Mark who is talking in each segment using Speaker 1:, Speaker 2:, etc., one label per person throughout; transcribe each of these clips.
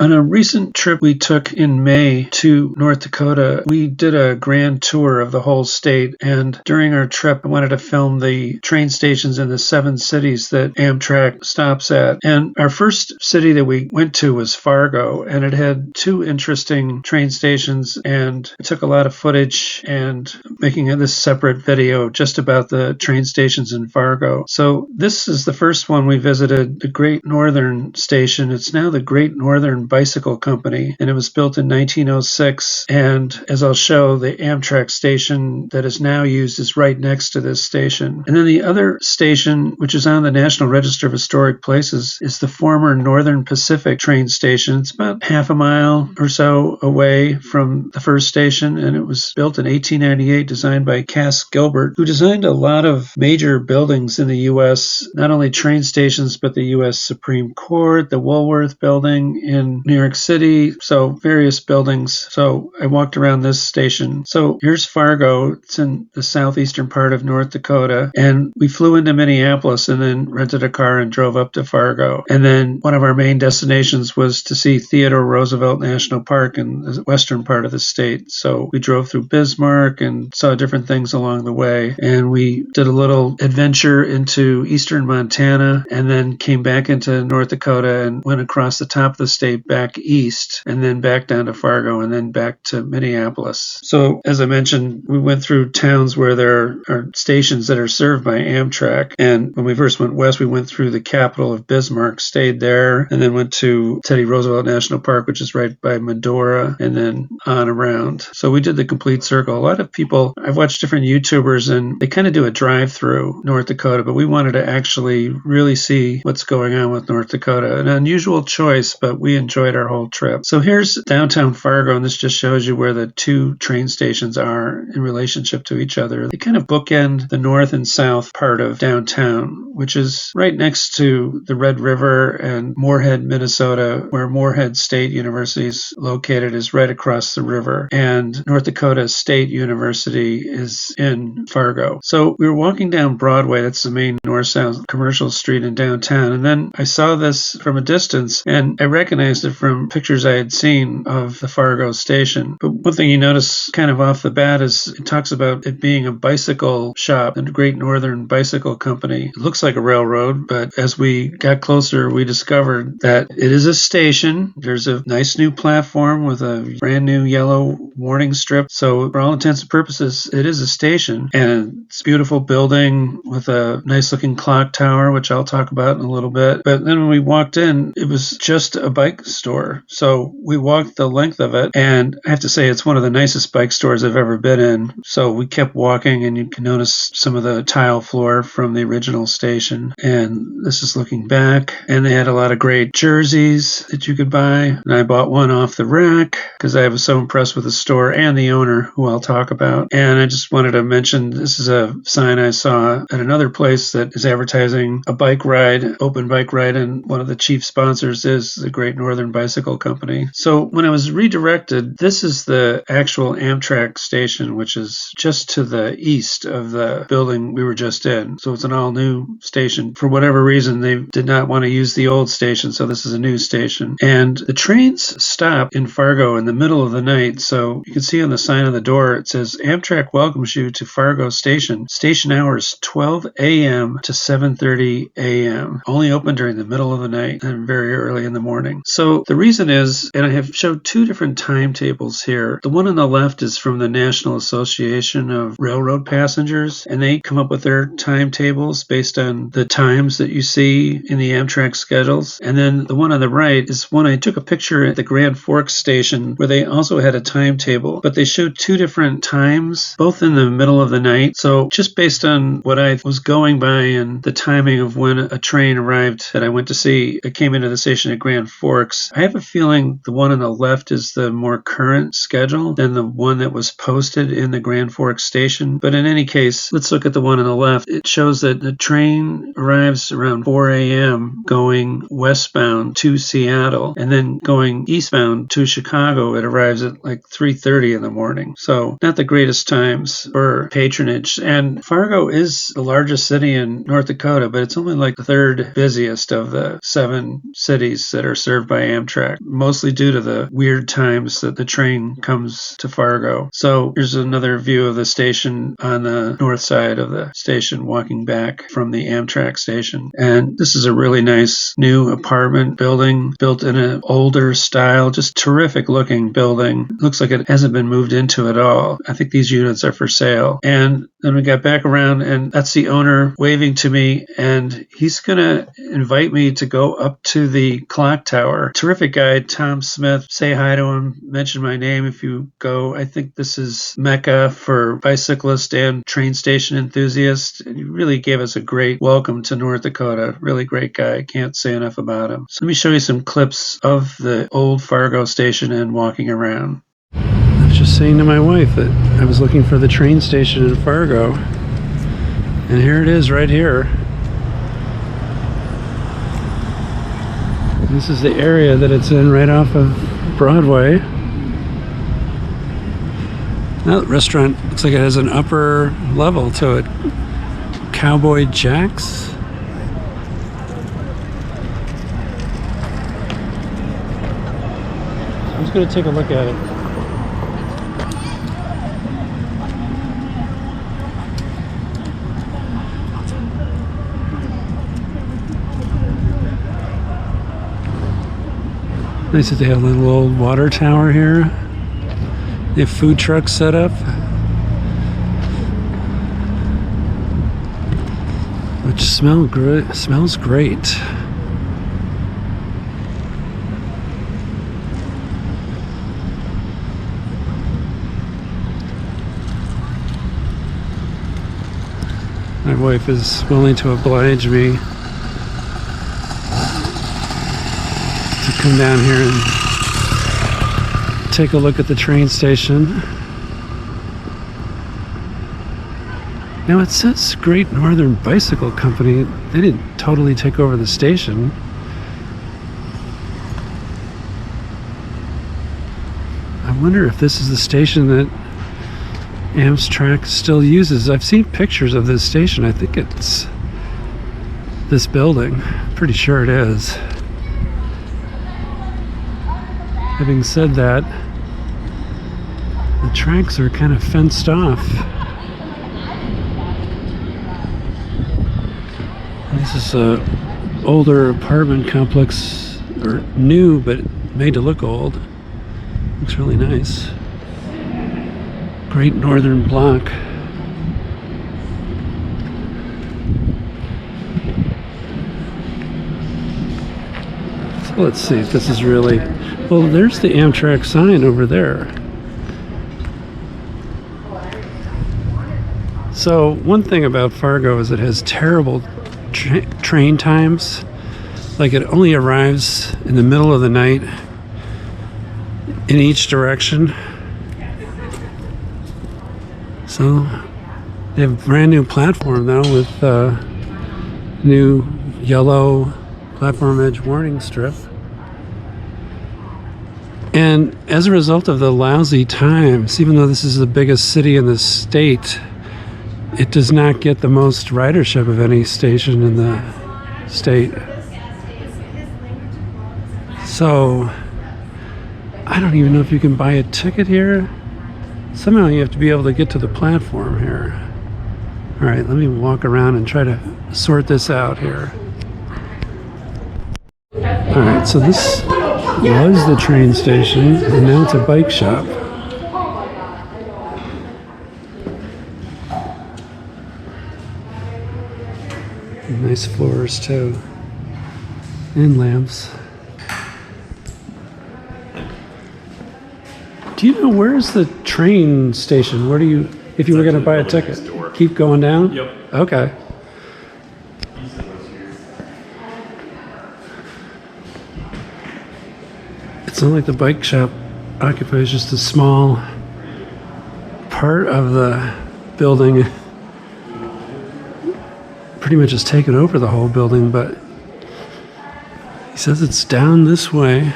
Speaker 1: On a recent trip we took in May to North Dakota, we did a grand tour of the whole state, and during our trip I wanted to film the train stations in the 7 cities that Amtrak stops at. And our first city that we went to was Fargo, and it had 2 interesting train stations, and I took a lot of footage and making this separate video just about the train stations in Fargo. So this is the first one we visited, the Great Northern Station. It's now the Great Northern Bicycle Company, and it was built in 1906. And as I'll show, the Amtrak station that is now used is right next to this station. And then the other station, which is on the National Register of Historic Places, is the former Northern Pacific train station. It's about half a mile or so away from the first station, and it was built in 1898, designed by Cass Gilbert, who designed a lot of major buildings in the U.S., not only train stations, but the U.S. Supreme Court, the Woolworth Building in New York City, so various buildings. So I walked around this station. So here's Fargo. It's in the southeastern part of North Dakota, and we flew into Minneapolis and then rented a car and drove up to Fargo. And then one of our main destinations was to see Theodore Roosevelt National Park in the western part of the state. So we drove through Bismarck and saw different things along the way, and we did a little adventure into eastern Montana and then came back into North Dakota and went across the top of the state back east and then back down to Fargo and then back to Minneapolis. So as I mentioned, we went through towns where there are stations that are served by Amtrak, and when we first went west, we went through the capital of Bismarck, stayed there, and then went to Teddy Roosevelt National Park, which is right by Medora, and then on around. So we did the complete circle. A lot of people, I've watched different YouTubers and they kind of do a drive-through North Dakota, but we wanted to actually really see what's going on with North Dakota. An unusual choice, but we enjoyed our whole trip. So here's downtown Fargo, and this just shows you where the 2 train stations are in relationship to each other. They kind of bookend the north and south part of downtown, which is right next to the Red River, and Moorhead, Minnesota, where Moorhead State University is located, is right across the river, and North Dakota State University is in Fargo. So we were walking down Broadway, that's the main north-south commercial street in downtown, and then I saw this from a distance, and I recognized it from pictures I had seen of the Fargo station. But one thing you notice kind of off the bat is it talks about it being a bicycle shop, the Great Northern Bicycle Company. It looks like a railroad, but as we got closer, we discovered that it is a station. There's a nice new platform with a brand new yellow warning strip. So for all intents and purposes, it is a station, and it's a beautiful building with a nice looking clock tower, which I'll talk about in a little bit. But then when we walked in, it was just a bike store. So we walked the length of it, and I have to say it's one of the nicest bike stores I've ever been in. So we kept walking, and you can notice some of the tile floor from the original station. And this is looking back, and they had a lot of great jerseys that you could buy. And I bought one off the rack because I was so impressed with the store and the owner, who I'll talk about. And I just wanted to mention this is a sign I saw at another place that is advertising a bike ride, open bike ride, and one of the chief sponsors is the Great Northern Bicycle Company. So when I was redirected, this is the actual Amtrak station, which is just to the east of the building we were just in. So it's an all-new station. For whatever reason, they did not want to use the old station, so this is a new station. And the trains stop in Fargo in the middle of the night, so you can see on the sign on the door, it says, Amtrak welcomes you to Fargo Station. Station hours 12 a.m. to 7:30 a.m. Only open during the middle of the night and very early in the morning. So the reason is, and I have showed 2 different timetables here. The one on the left is from the National Association of Railroad Passengers, and they come up with their timetables based on the times that you see in the Amtrak schedules. And then the one on the right is one I took a picture at the Grand Forks station where they also had a timetable, but they showed 2 different times, both in the middle of the night. So just based on what I was going by and the timing of when a train arrived that I went to see, it came into the station at Grand Forks. I have a feeling the one on the left is the more current schedule than the one that was posted in the Grand Forks station. But in any case, let's look at the one on the left. It shows that the train arrives around 4 a.m. going westbound to Seattle, and then going eastbound to Chicago, it arrives at like 3 3:30 in the morning. So not the greatest times for patronage. And Fargo is the largest city in North Dakota, but it's only like the third busiest of the 7 cities that are served by Amtrak, mostly due to the weird times that the train comes to Fargo. So here's another view of the station on the north side of the station, walking back from the Amtrak station. And this is a really nice new apartment building built in an older style, just terrific looking building. Looks like it hasn't been moved into at all. I think these units are for sale. And then we got back around, and that's the owner waving to me, and he's going to invite me to go up to the clock tower. Terrific guy, Tom Smith. Say hi to him, mention my name if you go. I think this is Mecca for bicyclists and train station enthusiasts. And he really gave us a great welcome to North Dakota. Really great guy. Can't say enough about him. So let me show you some clips of the old Fargo station and walking around. I was just saying to my wife that I was looking for the train station in Fargo, and here it is right here. This is the area that it's in, right off of Broadway. Now the restaurant looks like it has an upper level to it. Cowboy Jack's. I'm just going to take a look at it. Nice that they have a little old water tower here. They have food trucks set up, which smells great. My wife is willing to oblige me to come down here and take a look at the train station. Now it says Great Northern Bicycle Company. They didn't totally take over the station. I wonder if this is the station that Amtrak still uses. I've seen pictures of this station. I think it's this building. Pretty sure it is. Having said that, the tracks are kind of fenced off. This is a older apartment complex, or new but made to look old. Looks really nice. Great Northern Block. So let's see if this is really... Well, there's the Amtrak sign over there. So one thing about Fargo is it has terrible train times. Like it only arrives in the middle of the night in each direction. So they have a brand new platform now with new yellow platform edge warning strip. And as a result of the lousy times, even though this is the biggest city in the state, it does not get the most ridership of any station in the state. So I don't even know if you can buy a ticket here. Somehow you have to be able to get to the platform here. All right, let me walk around and try to sort this out here. All right, so this was the train station, and now it's a bike shop. Nice floors too, and lamps. Do you know where's the train station? Where do you, if you were going to buy a ticket, keep going down?
Speaker 2: Yep.
Speaker 1: Okay. It's not like the bike shop occupies just a small part of the building. Pretty much has taken over the whole building, but he says it's down this way.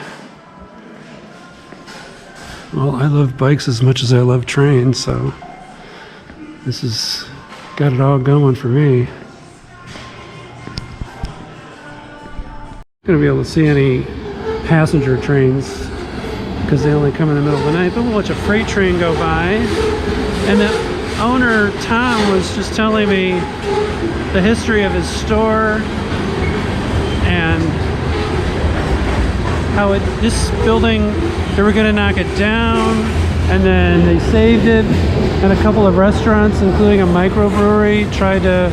Speaker 2: Well, I love bikes as much as I love trains, so this has got it all going for me. Not gonna be able to see any passenger trains because they only come in the middle of the night, but we'll watch a freight train go by. And the owner, Tom, was just telling me the history of his store and how this building, they were going to knock it down, and then they saved it, and a couple of restaurants, including a microbrewery, tried to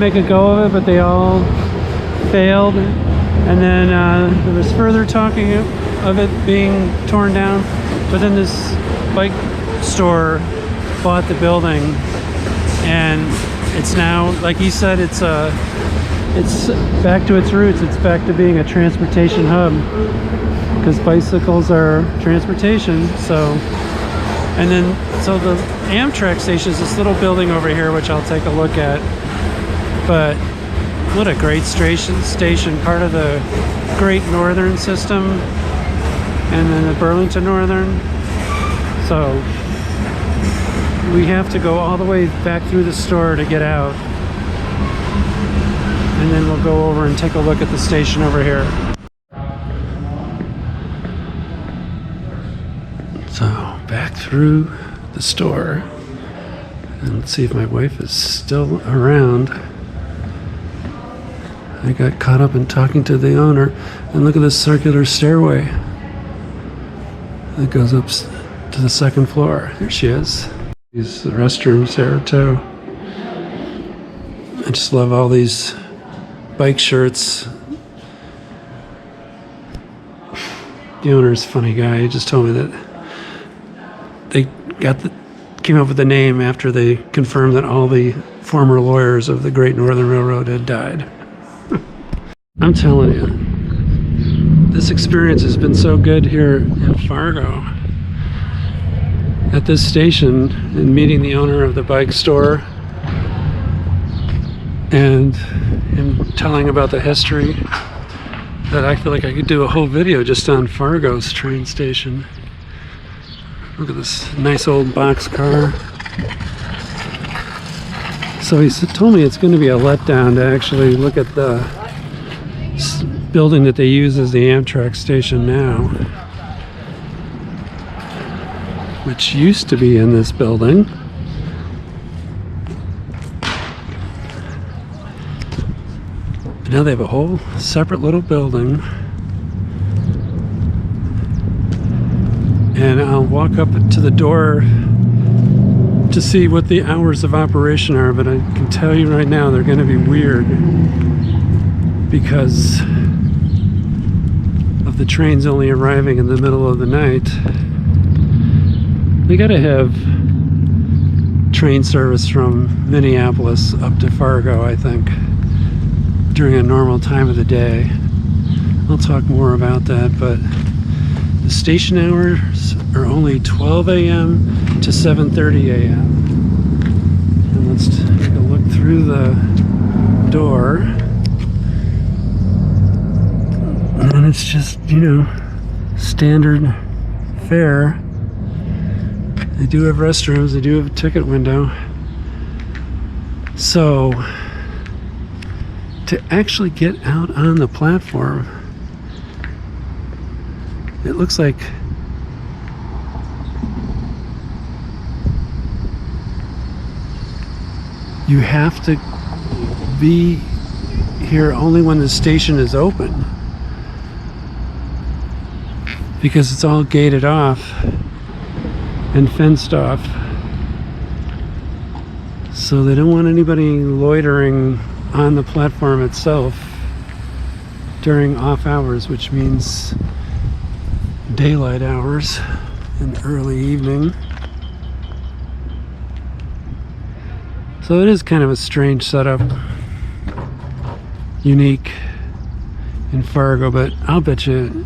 Speaker 2: make a go of it, but they all failed. And then there was further talking of it being torn down, but then this bike store bought the building, and it's now, like he said, it's back to its roots. It's back to being a transportation hub, because bicycles are transportation. So the Amtrak station is this little building over here, which I'll take a look at. But what a great station, part of the Great Northern system, and then the Burlington Northern. So we have to go all the way back through the store to get out, and then we'll go over and take a look at the station over here. So back through the store, and let's see if my wife is still around. I got caught up in talking to the owner, and look at this circular stairway that goes up to the second floor. There she is. These restrooms there too. I just love all these bike shirts. The owner's a funny guy. He just told me that they came up with the name after they confirmed that all the former lawyers of the Great Northern Railroad had died. I'm telling you, this experience has been so good here in Fargo at this station, and meeting the owner of the bike store and him telling about the history, that I feel like I could do a whole video just on Fargo's train station. Look at this nice old box car. So he told me it's going to be a letdown to actually look at the building that they use as the Amtrak station now, which used to be in this building. But now they have a whole separate little building. And I'll walk up to the door to see what the hours of operation are, but I can tell you right now they're going to be weird because of the trains only arriving in the middle of the night. They got to have train service from Minneapolis up to Fargo, I think, during a normal time of the day. I'll talk more about that, but the station hours are only 12 a.m. to 7:30 a.m. And let's take a look through the door. And it's just, you know, standard fare. They do have restrooms, they do have a ticket window. So, to actually get out on the platform, it looks like you have to be here only when the station is open, because it's all gated off and fenced off. So they don't want anybody loitering on the platform itself during off hours, which means daylight hours in the early evening. So it is kind of a strange setup, unique in Fargo, but I'll bet you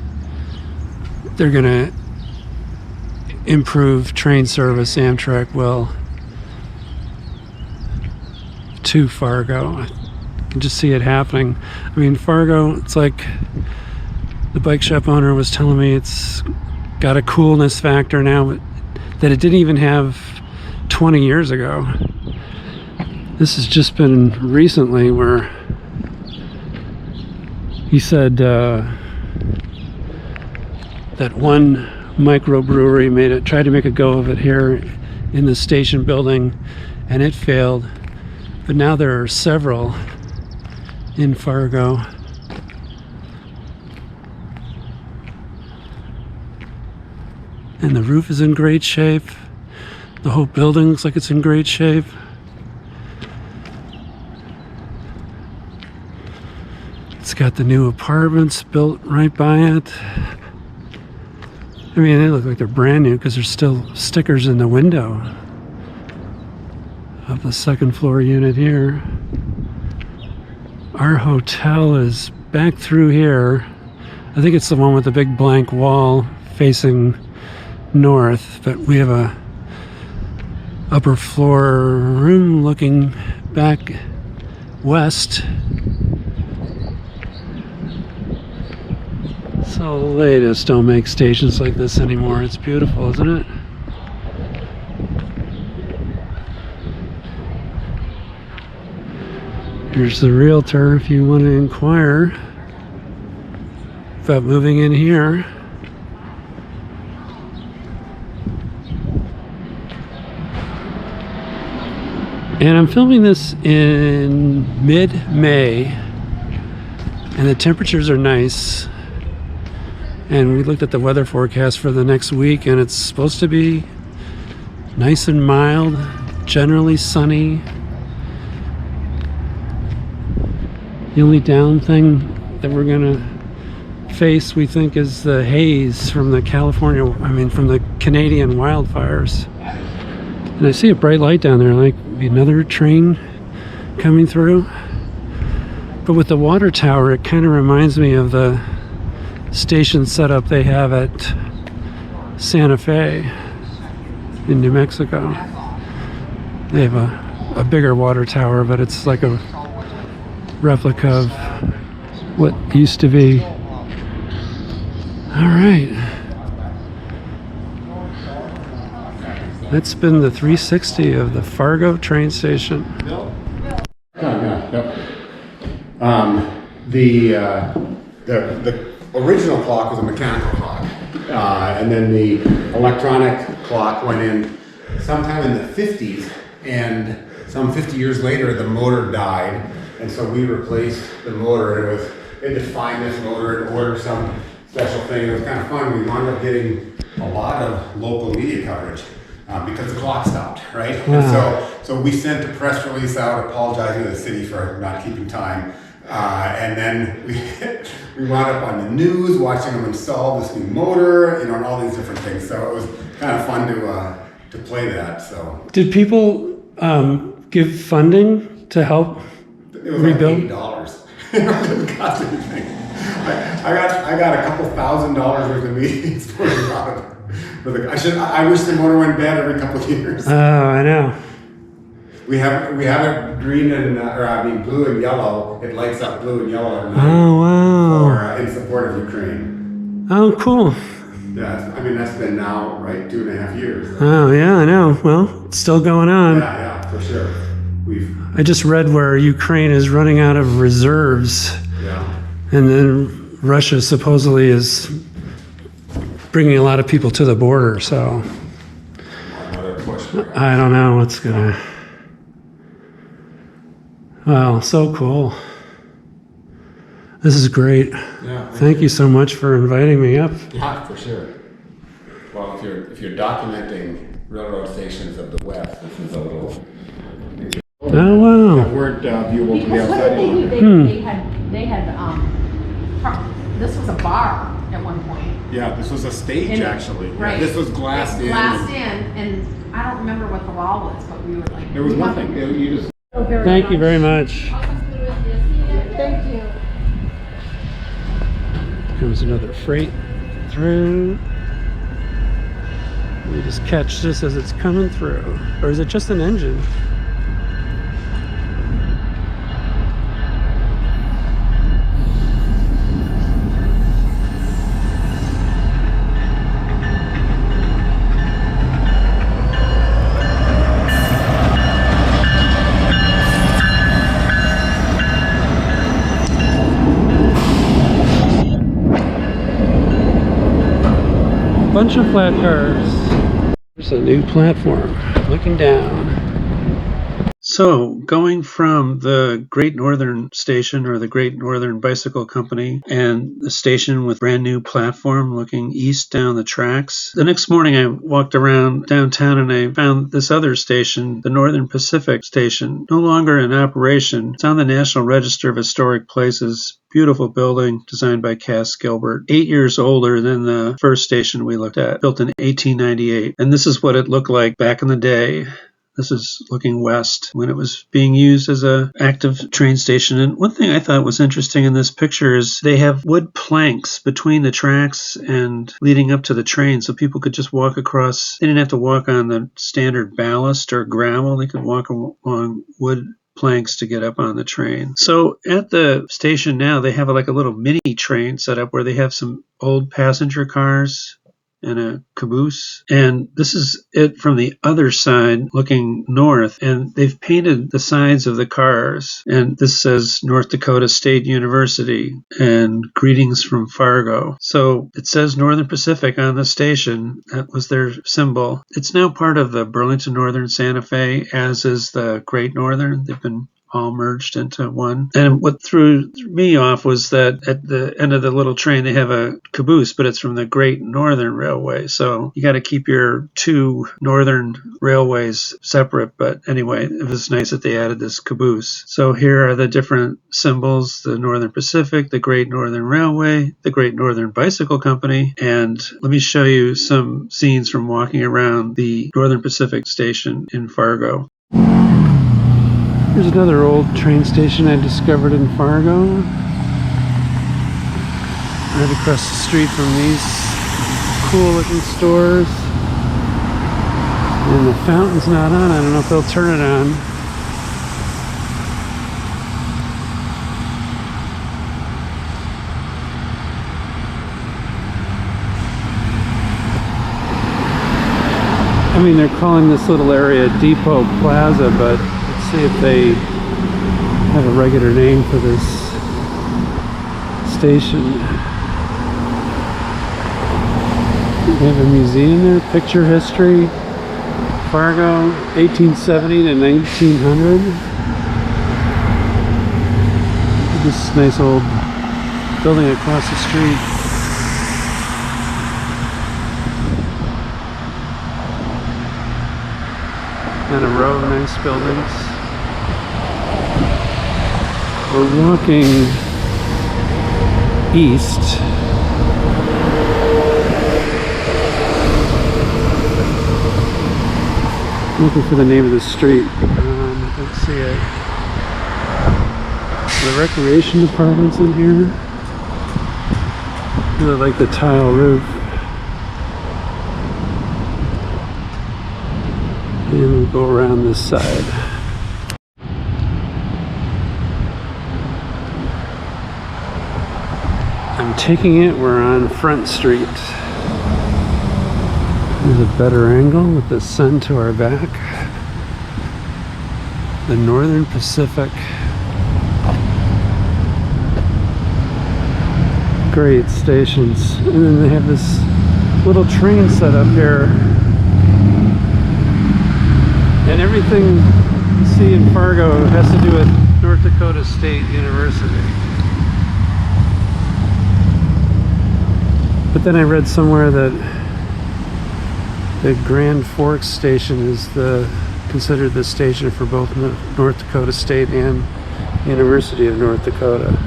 Speaker 2: they're gonna improve train service. Amtrak will, to Fargo. I can just see it happening. I mean, Fargo, it's like the bike shop owner was telling me, it's got a coolness factor now that it didn't even have 20 years ago. This has just been recently where he said that one microbrewery tried to make a go of it here in the station building, and it failed. But now there are several in Fargo. And the roof is in great shape. The whole building looks like it's in great shape. It's got the new apartments built right by it. I mean, they look like they're brand new because there's still stickers in the window of the second floor unit here. Our hotel is back through here. I think it's the one with the big blank wall facing north, but we have a upper floor room looking back west. So they just don't make stations like this anymore. It's beautiful, isn't it? Here's the realtor if you want to inquire about moving in here. And I'm filming this in mid-May, and the temperatures are nice. And we looked at the weather forecast for the next week, and it's supposed to be nice and mild, generally sunny. The only down thing that we're gonna face, we think, is the haze from the from the Canadian wildfires. And I see a bright light down there, like another train coming through. But with the water tower, it kind of reminds me of the station setup they have at Santa Fe in New Mexico. They have a bigger water tower, but it's like a replica of what used to be. All right. That's been the 360 of the Fargo train station.
Speaker 3: The original clock was a mechanical clock, and then the electronic clock went in sometime in the 50s, and some 50 years later the motor died, and so we replaced the motor. And they had to find this motor and order some special thing. It was kind of fun. We wound up getting a lot of local media coverage because the clock stopped, right?
Speaker 2: Wow.
Speaker 3: And so we sent a press release out apologizing to the city for not keeping time. And then we wound up on the news watching them install this new motor, and all these different things. So it was kind of fun to play that. So
Speaker 2: did people give funding to help rebuild?
Speaker 3: It was like $8. It didn't cost anything. I got a couple $1,000 worth of media exposure out of it. I wish the motor went bad every couple of years.
Speaker 2: Oh, I know.
Speaker 3: We have it green and blue and yellow. It lights up blue and yellow at night.
Speaker 2: Oh, wow.
Speaker 3: In support of Ukraine.
Speaker 2: Oh, cool.
Speaker 3: Yeah, that's been now 2.5 years.
Speaker 2: Oh, yeah, I know. Well, it's still going on.
Speaker 3: Yeah, for sure.
Speaker 2: I just read where Ukraine is running out of reserves.
Speaker 3: Yeah.
Speaker 2: And then Russia supposedly is bringing a lot of people to the border, so
Speaker 3: Another push.
Speaker 2: I don't know what's gonna. Wow, so cool. This is great.
Speaker 3: Yeah.
Speaker 2: Thank you so much for inviting me up.
Speaker 3: Yeah, for sure. Well, if you're documenting railroad stations of the West, this is a little.
Speaker 2: Oh, wow.
Speaker 3: That weren't viewable to the
Speaker 4: Because what
Speaker 3: outside.
Speaker 4: did they do? They had this was a bar at one point.
Speaker 3: Yeah, this was a stage
Speaker 4: And-
Speaker 3: actually.
Speaker 4: Right.
Speaker 3: Yeah, this was glassed in.
Speaker 4: Glassed in, and I don't remember what the wall was, but we were like.
Speaker 3: There was nothing. You just.
Speaker 2: Thank you very much.
Speaker 4: Thank you.
Speaker 2: Comes another freight through. We just catch this as it's coming through. Or is it just an engine? bunch of flat cars. There's a new platform looking down.
Speaker 1: So, going from the Great Northern Station or the Great Northern Bicycle Company and the station with brand new platform looking east down the tracks, the next morning I walked around downtown and I found this other station, the Northern Pacific Station, no longer in operation. It's on the National Register of Historic Places. Beautiful building designed by Cass Gilbert, 8 years older than the first station we looked at, built in 1898. And this is what it looked like back in the day. This is looking west when it was being used as an active train station. And one thing I thought was interesting in this picture is they have wood planks between the tracks and leading up to the train, so people could just walk across. They didn't have to walk on the standard ballast or gravel. They could walk along wood planks to get up on the train. So at the station now, they have like a little mini train set up where they have some old passenger cars and a caboose. And this is it from the other side looking north. And they've painted the sides of the cars. And this says North Dakota State University and greetings from Fargo. So it says Northern Pacific on the station. That was their symbol. It's now part of the Burlington Northern Santa Fe, as is the Great Northern. They've been all merged into one. And what threw me off was that at the end of the little train, they have a caboose, but it's from the Great Northern Railway. So you got to keep your two northern railways separate. But anyway, it was nice that they added this caboose. So here are the different symbols: the Northern Pacific, the Great Northern Railway, the Great Northern Bicycle Company. And let me show you some scenes from walking around the Northern Pacific station in Fargo.
Speaker 2: Here's another old train station I discovered in Fargo. Right across the street from these cool looking stores. And the fountain's not on. I don't know if they'll turn it on. I mean, they're calling this little area Depot Plaza, but see if they have a regular name for this station. They have a museum there, picture history, Fargo, 1870 to 1900. This nice old building across the street. And a row of nice buildings. We're walking east. Looking for the name of the street. Let's see it. The recreation department's in here. Really like the tile roof. And we'll go around this side. I'm taking it, we're on Front Street. There's a better angle with the sun to our back. The Northern Pacific. Great stations. And then they have this little train set up here. And everything you see in Fargo has to do with North Dakota State University. But then I read somewhere that the Grand Forks station is considered the station for both North Dakota State and University of North Dakota.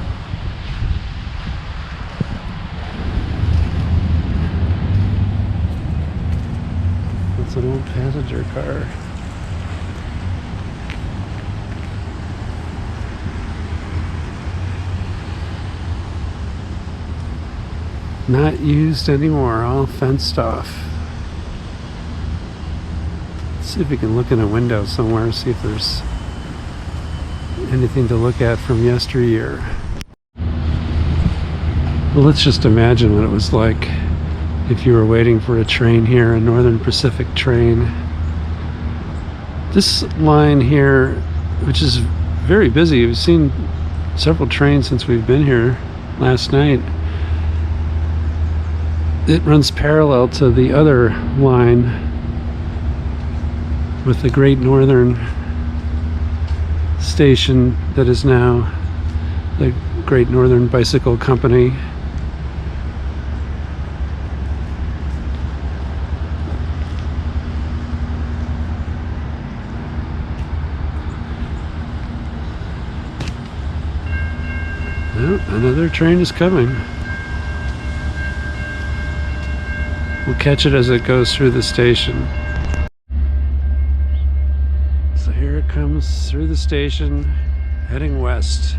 Speaker 2: That's an old passenger car. Not used anymore, all fenced off. Let's see if we can look in a window somewhere, see if there's anything to look at from yesteryear. Well, let's just imagine what it was like if you were waiting for a train here, a Northern Pacific train. This line here, which is very busy, we've seen several trains since we've been here last night. it runs parallel to the other line with the Great Northern station that is now the Great Northern Bicycle Company. Oh, another train is coming. We'll catch it as it goes through the station. So here it comes through the station, heading west.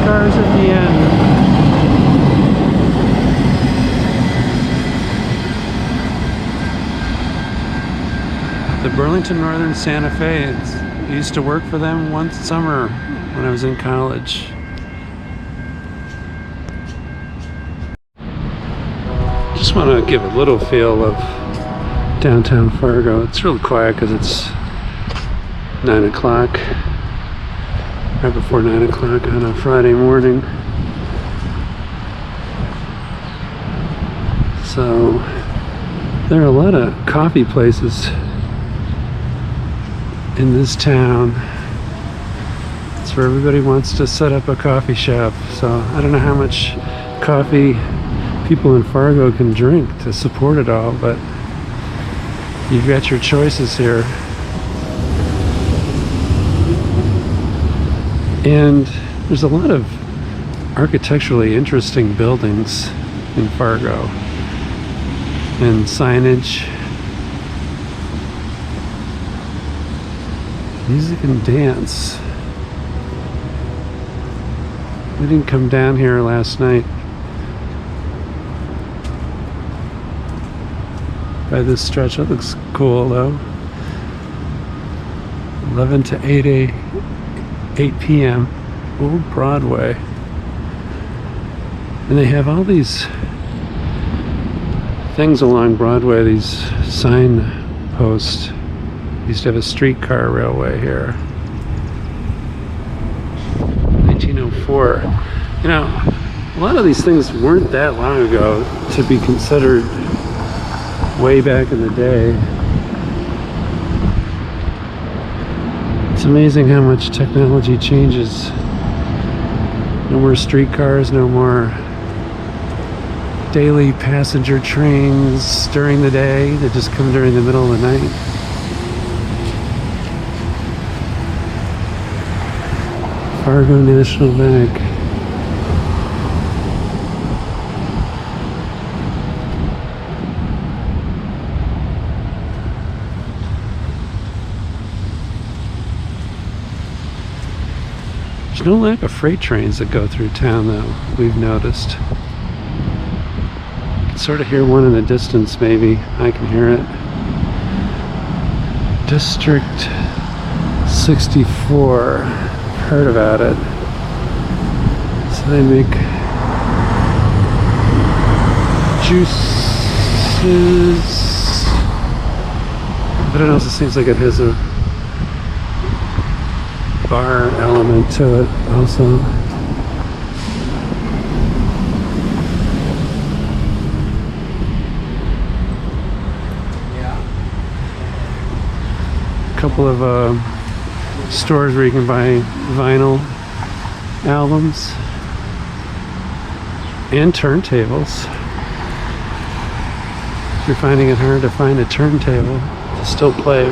Speaker 2: Cars at the end. The Burlington Northern Santa Fe. I used to work for them one summer when I was in college. Just want to give a little feel of downtown Fargo. It's really quiet because it's 9 o'clock. Right before 9 o'clock on a Friday morning. So there are a lot of coffee places in this town. It's where everybody wants to set up a coffee shop. So I don't know how much coffee people in Fargo can drink to support it all, but you've got your choices here. And there's a lot of architecturally interesting buildings in Fargo, and signage, music and dance. We didn't come down here last night by this stretch. That looks cool though. 11 to 8 p.m. Old Broadway. And they have all these things along Broadway, these sign posts. Used to have a streetcar railway here. 1904. You know, a lot of these things weren't that long ago to be considered way back in the day. It's amazing how much technology changes. No more streetcars, no more daily passenger trains during the day. They just come during the middle of the night. Fargo National Bank. There's no lack of freight trains that go through town though, we've noticed. You can sort of hear one in the distance maybe. I can hear it. District 64. Heard about it. So they make juices, but it also seems like it has a bar element to it also. A couple of stores where you can buy vinyl albums and turntables. If you're finding it hard to find a turntable to still play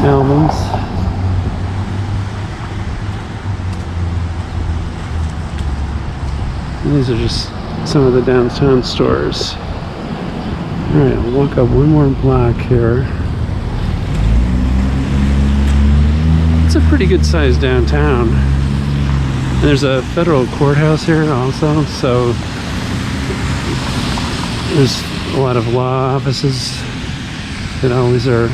Speaker 2: albums. And these are just some of the downtown stores. Alright, I'll walk up one more block here. It's a pretty good sized downtown. And there's a federal courthouse here also, so There's a lot of law offices that always are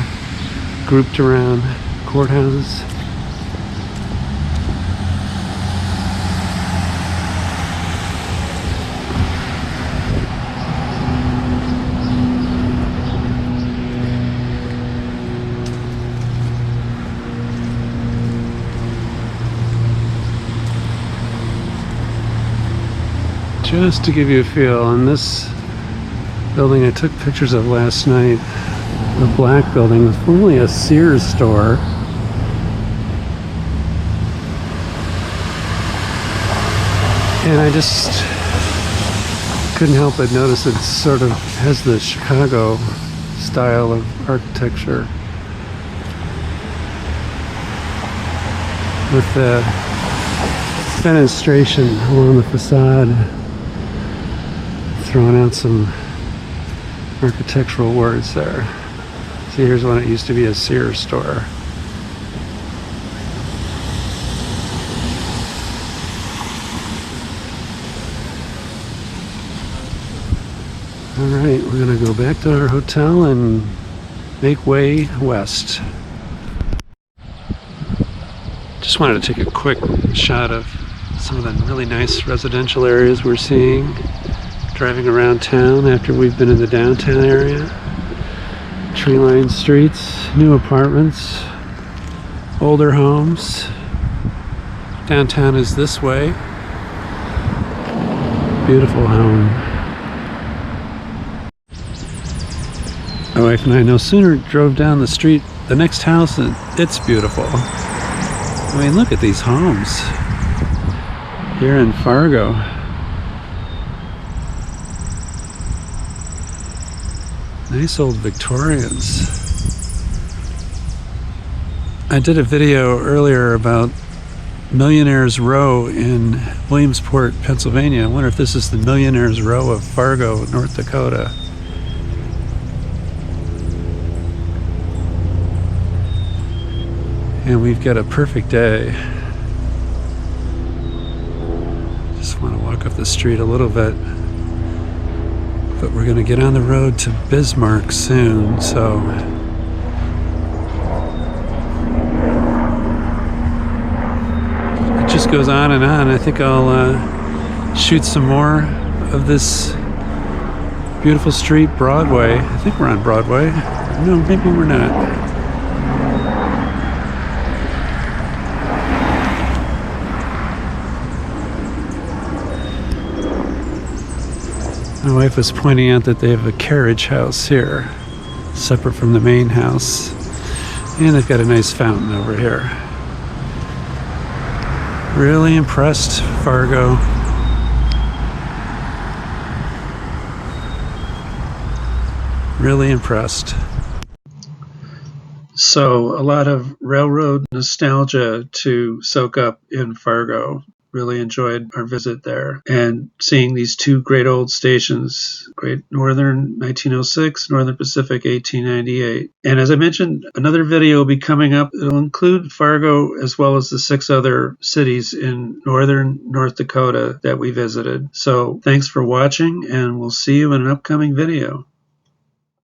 Speaker 2: grouped around courthouses. Just to give you a feel, on this building I took pictures of last night, the black building was formerly a Sears store. And I just couldn't help but notice it sort of has the Chicago style of architecture with the fenestration along the facade, throwing out some architectural words there. See, here's one that used to be a Sears store. Alright, we're gonna go back to our hotel and make way west. Just wanted to take a quick shot of some of the really nice residential areas we're seeing driving around town after we've been in the downtown area. Tree-lined streets, new apartments, older homes. Downtown is this way. Beautiful home. My wife and I no sooner drove down the street, the next house, and it's beautiful. I mean, look at these homes here in Fargo. Nice old Victorians. I did a video earlier about Millionaire's Row in Williamsport, Pennsylvania. I wonder if this is the Millionaire's Row of Fargo, North Dakota. And we've got a perfect day. Just want to walk up the street a little bit. But we're going to get on the road to Bismarck soon, so it just goes on and on. I think I'll shoot some more of this beautiful street, Broadway. I think we're on Broadway. No, maybe we're not. My wife was pointing out that they have a carriage house here, separate from the main house. And they've got a nice fountain over here. Really impressed, Fargo. Really impressed.
Speaker 1: So a lot of railroad nostalgia to soak up in Fargo. Really enjoyed our visit there and seeing these two great old stations, Great Northern 1906, Northern Pacific 1898. And as I mentioned, another video will be coming up. It'll include Fargo as well as the 6 other cities in northern North Dakota that we visited. So thanks for watching, and we'll see you in an upcoming video.